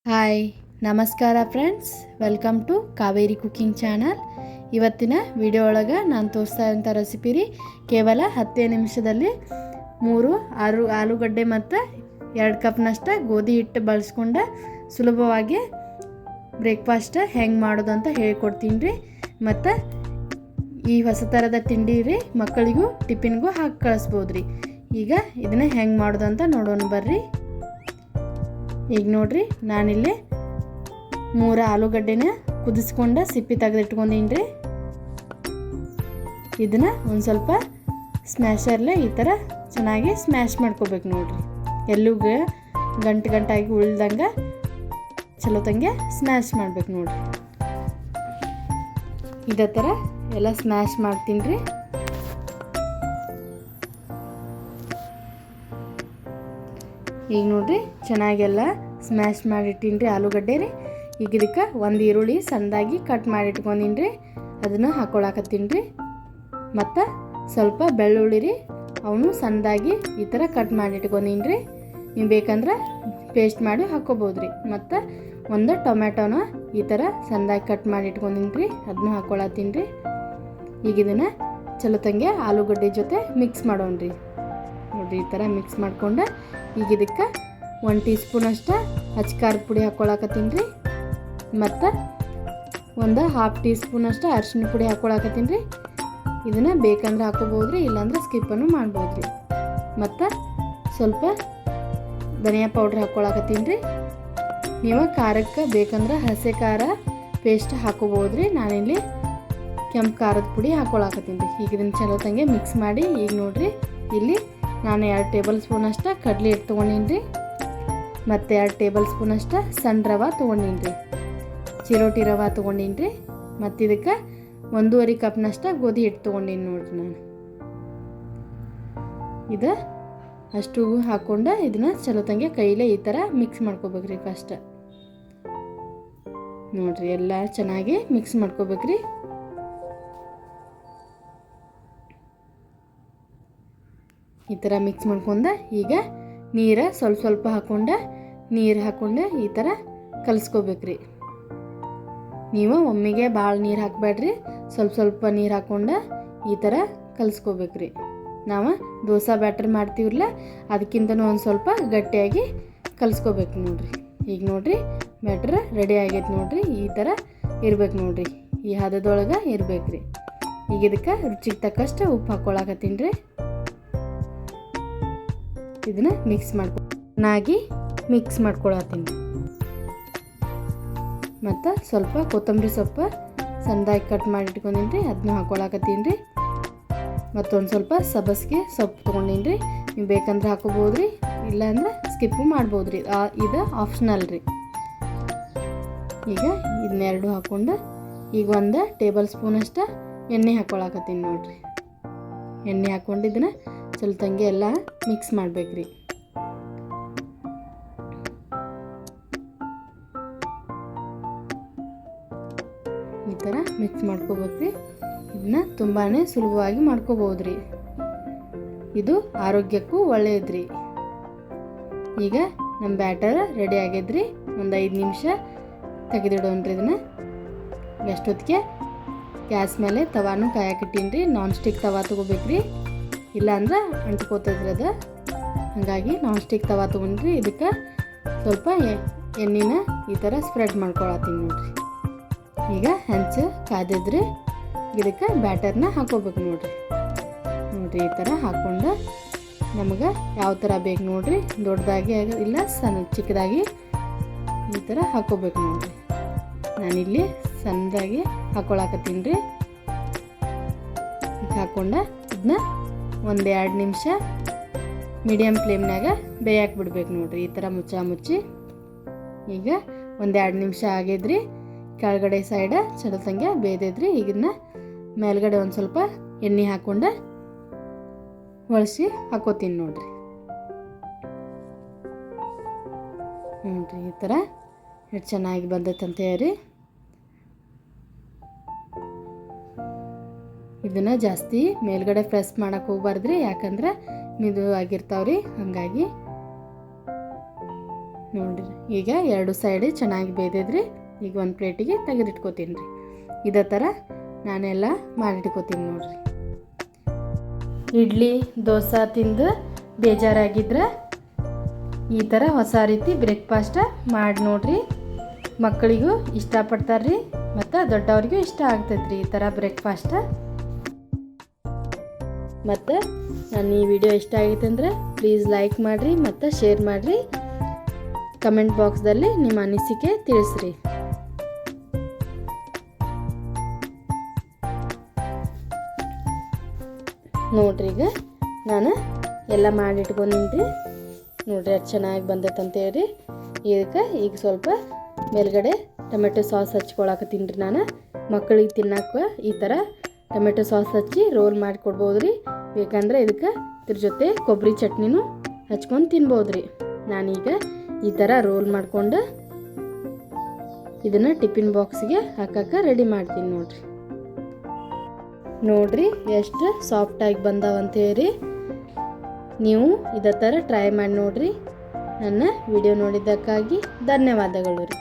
Hi ನಮಸ್ಕಾರ friends, welcome to Kaveri cooking channel. ಇವತ್ತಿನ video ಒಳಗೆ ನಾನು ತೋರಿಸ್ತಾ ಇರೋಂಥ ರೆಸಿಪಿ ರೀ ಕೇವಲ 10 ನಿಮಿಷದಲ್ಲಿ 3 ಆಲೂಗಡ್ಡೆ ಮತ್ತು 2 ಕಪ್ನಷ್ಟ ಗೋಧಿ ಹಿಟ್ಟು ಬಳಸ್ಕೊಂಡು ಸುಲಭವಾಗಿ ಬ್ರೇಕ್ಫಾಸ್ಟ್ ಹೆಂಗೆ ಮಾಡೋದು ಅಂತ ಹೇಳ್ಕೊಡ್ತೀನಿ ರೀ. ಮತ್ತು ಈ ಹೊಸ ಥರದ ತಿಂಡಿ ರೀ ಮಕ್ಕಳಿಗೂ ಟಿಫಿನ್ಗೂ ಹಾಕಿ ಕಳಿಸ್ಬೋದು ರೀ. ಈಗ ಇದನ್ನು ಹೆಂಗೆ ಮಾಡೋದು ಅಂತ ನೋಡೋಣ ಬರ್ರಿ. ಈಗ ನೋಡ್ರಿ, ನಾನಿಲ್ಲಿ 3 ಆಲೂಗಡ್ಡೆನ ಕುದಿಸ್ಕೊಂಡು ಸಿಪ್ಪಿ ತೆಗೆದಿಟ್ಕೊಂಡೀನಿ ರೀ. ಇದನ್ನು ಒಂದು ಸ್ವಲ್ಪ ಸ್ಮ್ಯಾಶರ್ಲೆ ಈ ಥರ ಚೆನ್ನಾಗಿ ಸ್ಮ್ಯಾಶ್ ಮಾಡ್ಕೋಬೇಕು ನೋಡ್ರಿ. ಎಲ್ಲೂ ಗಂಟಾಗಿ ಉಳ್ದಂಗೆ ಚಲೋ ತಂಗೆ ಸ್ಮ್ಯಾಶ್ ಮಾಡ್ಬೇಕು ನೋಡ್ರಿ. ಇದೇ ಥರ ಎಲ್ಲ ಸ್ಮ್ಯಾಶ್ ಮಾಡ್ತೀನಿ ರೀ. ಈಗ ನೋಡ್ರಿ, ಚೆನ್ನಾಗೆಲ್ಲ ಸ್ಮ್ಯಾಶ್ ಮಾಡಿಟ್ಟಿನಿ ರೀ ಆಲೂಗಡ್ಡೆ ರೀ. ಈಗ ಇದಕ್ಕೆ ಒಂದು ಈರುಳ್ಳಿ ಸಣ್ಣದಾಗಿ ಕಟ್ ಮಾಡಿಟ್ಕೊಂಡೀನಿ ರೀ, ಅದನ್ನು ಹಾಕ್ಕೊಳಕತ್ತೀನಿ ರೀ. ಮತ್ತು ಸ್ವಲ್ಪ ಬೆಳ್ಳುಳ್ಳಿ ರೀ, ಅವನು ಸಣ್ಣದಾಗಿ ಈ ಥರ ಕಟ್ ಮಾಡಿಟ್ಕೊಂಡೀನಿ ರೀ. ನೀವು ಬೇಕಂದ್ರೆ ಪೇಸ್ಟ್ ಮಾಡಿ ಹಾಕ್ಕೋಬೋದು ರೀ. ಮತ್ತು ಒಂದು ಟೊಮ್ಯಾಟೋನ ಈ ಥರ ಸಣ್ಣದಾಗಿ ಕಟ್ ಮಾಡಿಟ್ಕೊಂಡೀನಿ ರೀ, ಅದನ್ನು ಹಾಕ್ಕೊಳತ್ತೀನಿ ರೀ. ಈಗ ಇದನ್ನು ಚಲೋ ತಂಗೆ ಆಲೂಗಡ್ಡೆ ಜೊತೆ ಮಿಕ್ಸ್ ಮಾಡೋಣ ರೀ. ನೋಡಿರಿ, ಈ ಥರ ಮಿಕ್ಸ್ ಮಾಡ್ಕೊಂಡು ಈಗ ಇದಕ್ಕೆ 1 ಟೀ ಸ್ಪೂನಷ್ಟು ಖಾರದ ಪುಡಿ ಹಾಕ್ಕೊಳಕತ್ತೀನಿ ರೀ. ಮತ್ತು ಒಂದು 1/2 ಟೀ ಸ್ಪೂನಷ್ಟು ಅರಿಶಿನ ಪುಡಿ ಹಾಕ್ಕೊಳಕತ್ತೀನಿ ರೀ. ಇದನ್ನು ಬೇಕಂದ್ರೆ ಹಾಕ್ಕೋಬೋದು ರೀ, ಇಲ್ಲಾಂದ್ರೆ ಸ್ಕಿಪ್ಪನ್ನು ಮಾಡ್ಬೋದು ರೀ. ಮತ್ತು ಸ್ವಲ್ಪ ಧನಿಯಾ ಪೌಡ್ರ್ ಹಾಕ್ಕೊಳಕತ್ತೀನಿ ರೀ. ನೀವು ಖಾರಕ್ಕೆ ಬೇಕಂದ್ರೆ ಹಸಿ ಖಾರ ಪೇಸ್ಟ್ ಹಾಕ್ಕೋಬೋದು ರೀ. ನಾನಿಲ್ಲಿ ಕೆಂಪು ಖಾರದ ಪುಡಿ ಹಾಕ್ಕೊಳಕತ್ತೀನಿ ರೀ. ಈಗ ಇದನ್ನು ಚಲೋ ತಂಗೆ ಮಿಕ್ಸ್ ಮಾಡಿ ಈಗ ನೋಡಿರಿ, ಇಲ್ಲಿ ನಾನು 2 ಟೇಬಲ್ ಸ್ಪೂನಷ್ಟು ಕಡಲೆ ಹಿಟ್ಟು ತೊಗೊಂಡೀನಿ ರೀ. ಮತ್ತು 2 ಟೇಬಲ್ ಸ್ಪೂನಷ್ಟು ಸಣ್ಣ ರವೆ ತೊಗೊಂಡೀನಿ ರೀ, ಚಿರೋಟಿ ರವೆ ತೊಗೊಂಡೀನಿ ರೀ. ಮತ್ತು ಇದಕ್ಕೆ 1.5 ಕಪ್ನಷ್ಟು ಗೋಧಿ ಹಿಟ್ಟು ತೊಗೊಂಡೀನಿ ನೋಡಿರಿ ನಾನು. ಇದು ಅಷ್ಟು ಹಾಕ್ಕೊಂಡು ಇದನ್ನು ಚಲೋ ತಂಗೆ ಕೈಲೇ ಈ ಥರ ಮಿಕ್ಸ್ ಮಾಡ್ಕೋಬೇಕ್ರಿ. ಫಸ್ಟ್ ನೋಡಿರಿ, ಎಲ್ಲ ಚೆನ್ನಾಗಿ ಮಿಕ್ಸ್ ಮಾಡ್ಕೋಬೇಕ್ರಿ. ಈ ಥರ ಮಿಕ್ಸ್ ಮಾಡ್ಕೊಂಡು ಈಗ ನೀರು ಸ್ವಲ್ಪ ಹಾಕ್ಕೊಂಡು ಈ ಥರ ಕಲಿಸ್ಕೋಬೇಕ್ರಿ. ನೀವು ಒಮ್ಮೆಗೆ ಭಾಳ ನೀರು ಹಾಕಬೇಡ್ರಿ, ಸ್ವಲ್ಪ ನೀರು ಹಾಕ್ಕೊಂಡು ಈ ಥರ ಕಲಿಸ್ಕೋಬೇಕ್ರಿ. ನಾವು ದೋಸೆ ಬ್ಯಾಟರ್ ಮಾಡ್ತೀವಲ್ಲ, ಅದಕ್ಕಿಂತನೂ ಒಂದು ಸ್ವಲ್ಪ ಗಟ್ಟಿಯಾಗಿ ಕಲಿಸ್ಕೋಬೇಕು ನೋಡಿರಿ. ಈಗ ನೋಡಿರಿ, ಬ್ಯಾಟ್ರ್ ರೆಡಿ ಆಗೈತೆ ನೋಡಿರಿ. ಈ ಥರ ಇರ್ಬೇಕು ನೋಡಿರಿ, ಈ ಹದದೊಳಗೆ ಇರ್ಬೇಕ್ರಿ. ಈಗ ಇದಕ್ಕೆ ರುಚಿಗೆ ತಕ್ಕಷ್ಟು ಉಪ್ಪು ಹಾಕ್ಕೊಳಕತ್ತೀನಿ ರೀ. ಇದನ್ನು ಚೆನ್ನಾಗಿ ಮಿಕ್ಸ್ ಮಾಡ್ಕೊಳತ್ತೀನಿ. ಮತ್ತು ಸ್ವಲ್ಪ ಕೊತ್ತಂಬರಿ ಸೊಪ್ಪು ಸಣ್ಣದಾಗಿ ಕಟ್ ಮಾಡಿಟ್ಕೊಂಡೀನಿ ರೀ, ಅದನ್ನ ಹಾಕ್ಕೊಳಕತ್ತೀನಿ ರೀ. ಮತ್ತೊಂದು ಸ್ವಲ್ಪ ಸಬ್ಬಸಿಗೆ ಸೊಪ್ಪು ತೊಗೊಂಡೀನಿ ರೀ. ನೀವು ಬೇಕಂದ್ರೆ ಹಾಕೋಬೋದು ರೀ, ಇಲ್ಲಾಂದ್ರೆ ಸ್ಕಿಪ್ಪು ಮಾಡ್ಬೋದು ರೀ. ಇದು ಆಪ್ಷನಲ್ ರೀ. ಈಗ ಇದನ್ನೆರಡು ಹಾಕ್ಕೊಂಡು ಈಗ 1 ಟೇಬಲ್ ಸ್ಪೂನಷ್ಟು ಎಣ್ಣೆ ಹಾಕ್ಕೊಳಕತ್ತೀನಿ ನೋಡಿರಿ. ಎಣ್ಣೆ ಹಾಕ್ಕೊಂಡು ಇದನ್ನು ಸ್ವಲ್ಪ ತಂಗೆ ಎಲ್ಲ ಮಿಕ್ಸ್ ಮಾಡ್ಬೇಕ್ರಿ. ಈ ಥರ ಮಿಕ್ಸ್ ಮಾಡ್ಕೋಬೇಕ್ರಿ. ಇದನ್ನ ತುಂಬಾ ಸುಲಭವಾಗಿ ಮಾಡ್ಕೋಬೋದು ರೀ. ಇದು ಆರೋಗ್ಯಕ್ಕೂ ಒಳ್ಳೆಯದ್ರಿ. ಈಗ ನಮ್ಮ ಬ್ಯಾಟರ್ ರೆಡಿ ಆಗ್ಯದ್ರಿ. ಒಂದು 5 ನಿಮಿಷ ತೆಗೆದಿಡೋಣ್ರಿ ಇದನ್ನು. ಎಷ್ಟೊತ್ತಿಗೆ ಗ್ಯಾಸ್ ಮೇಲೆ ತವಾನು ಕಾಯಕ್ಕಿಟ್ಟೀನಿ ರೀ. ನಾನ್ ಸ್ಟಿಕ್ ತವಾ ತೊಗೋಬೇಕ್ರಿ, ಇಲ್ಲಾಂದ್ರೆ ಅಂಟ್ಕೋತದ್ರಿ ಅದು. ಹಾಗಾಗಿ ನಾನ್ ಸ್ಟಿಕ್ ತವಾ ತೊಗೊಂಡ್ರಿ. ಇದಕ್ಕೆ ಸ್ವಲ್ಪ ಎಣ್ಣೆನ ಈ ಥರ ಸ್ಪ್ರೆಡ್ ಮಾಡ್ಕೊಳತ್ತೀನಿ ನೋಡಿರಿ. ಈಗ ಹೆಂಚು ಕಾದಿದ್ರಿ, ಇದಕ್ಕೆ ಬ್ಯಾಟರ್ನ ಹಾಕೋಬೇಕು ನೋಡಿರಿ. ಈ ಥರ ಹಾಕ್ಕೊಂಡು ನಮಗೆ ಯಾವ ಥರ ಬೇಕು ನೋಡಿರಿ, ದೊಡ್ಡದಾಗಿ ಇಲ್ಲ ಚಿಕ್ಕದಾಗಿ ಈ ಥರ ಹಾಕೋಬೇಕು ನೋಡಿರಿ. ನಾನಿಲ್ಲಿ ಸಣ್ಣದಾಗಿ ಹಾಕ್ಕೊಳಕತ್ತೀನಿ ರೀ. ಈಗ ಹಾಕ್ಕೊಂಡು ಇದನ್ನ 1-2 ನಿಮಿಷ ಮೀಡಿಯಮ್ ಫ್ಲೇಮ್ನಾಗ ಬೇಯಕ್ಕೆ ಬಿಡ್ಬೇಕು ನೋಡಿರಿ. ಈ ಥರ ಮುಚ್ಚಿ ಈಗ 1-2 ನಿಮಿಷ ಆಗಿದ್ರಿ. ಕೆಳಗಡೆ ಸೈಡ ಚಲೋ ತಂಗೆ ಬೇಯ್ದೈತ್ರಿ. ಈಗಿನ್ನ ಮೇಲ್ಗಡೆ ಒಂದು ಸ್ವಲ್ಪ ಎಣ್ಣೆ ಹಾಕ್ಕೊಂಡು ಒಳಸಿ ಹಾಕೋತೀನಿ ನೋಡಿರಿ. ಈ ಥರ ಎಷ್ಟು ಚೆನ್ನಾಗಿ ಬಂದೈತಂತ ಹೇಳಿ. ಇದನ್ನು ಜಾಸ್ತಿ ಮೇಲ್ಗಡೆ ಪ್ರೆಸ್ ಮಾಡೋಕೆ ಹೋಗ್ಬಾರ್ದ್ರಿ, ಯಾಕಂದ್ರೆ ಮಿದು ಆಗಿರ್ತಾವ್ರಿ. ಹಾಗಾಗಿ ನೋಡಿರಿ ಈಗ ಎರಡು ಸೈಡ್ ಚೆನ್ನಾಗಿ ಬೇಯ್ದಿದ್ರಿ. ಈಗ ಒಂದು ಪ್ಲೇಟಿಗೆ ತೆಗೆದಿಟ್ಕೋತೀನಿ ರೀ. ಇದೇ ಥರ ನಾನೆಲ್ಲ ಮಾಡಿಟ್ಕೋತೀನಿ ನೋಡಿರಿ. ಇಡ್ಲಿ ದೋಸೆ ತಿಂದು ಬೇಜಾರಾಗಿದ್ರೆ ಈ ಥರ ಹೊಸ ರೀತಿ ಬ್ರೇಕ್ಫಾಸ್ಟ್ ಮಾಡಿ ನೋಡಿರಿ. ಮಕ್ಕಳಿಗೂ ಇಷ್ಟಪಡ್ತಾರೆ ರೀ ಮತ್ತು ದೊಡ್ಡವ್ರಿಗೂ ಇಷ್ಟ ಆಗ್ತೈತೆ ರೀ ಈ ಥರ ಬ್ರೇಕ್ಫಾಸ್ಟ್. ಮತ್ತು ನನ್ನ ಈ ವಿಡಿಯೋ ಇಷ್ಟ ಆಗೈತೆ ಅಂದರೆ ಪ್ಲೀಸ್ ಲೈಕ್ ಮಾಡಿರಿ ಮತ್ತು ಶೇರ್ ಮಾಡಿರಿ. ಕಮೆಂಟ್ ಬಾಕ್ಸ್ದಲ್ಲಿ ನಿಮ್ಮ ಅನಿಸಿಕೆ ತಿಳಿಸ್ರಿ. ನೋಡ್ರಿ ಈಗ ನಾನು ಎಲ್ಲ ಮಾಡಿಟ್ಕೊಂಡಿನಿ. ನೋಡ್ರಿ ಅದು ಚೆನ್ನಾಗಿ ಬಂದೈತಂತೇಳಿ ಇದಕ್ಕೆ ಈಗ ಸ್ವಲ್ಪ ಮೇಲ್ಗಡೆ ಟೊಮೆಟೊ ಸಾಸ್ ಹಚ್ಕೊಳಕತ್ತೀನಿ ರೀ. ನಾನು ಮಕ್ಕಳಿಗೆ ತಿನ್ನಕ್ಕೆ ಈ ಥರ ಟೊಮೆಟೊ ಸಾಸ್ ಹಚ್ಚಿ ರೋಲ್ ಮಾಡಿಕೊಡ್ಬೋದು ರೀ. ಬೇಕಂದ್ರೆ ಇದಕ್ಕೆ ಇದ್ರ ಜೊತೆ ಕೊಬ್ಬರಿ ಚಟ್ನಿನೂ ಹಚ್ಕೊಂಡು ತಿನ್ಬೋದು ರೀ. ನಾನೀಗ ಈ ಥರ ರೋಲ್ ಮಾಡಿಕೊಂಡು ಇದನ್ನು ಟಿಫಿನ್ ಬಾಕ್ಸಿಗೆ ಹಾಕಕ್ಕೆ ರೆಡಿ ಮಾಡ್ತೀನಿ ನೋಡ್ರಿ. ನೋಡ್ರಿ ಎಷ್ಟು ಸಾಫ್ಟಾಗಿ ಬಂದಾವಂತೇಳಿ. ನೀವು ಇದೇ ಥರ ಟ್ರೈ ಮಾಡಿ ನೋಡಿರಿ. ನನ್ನ ವಿಡಿಯೋ ನೋಡಿದ್ದಕ್ಕಾಗಿ ಧನ್ಯವಾದಗಳು ರೀ.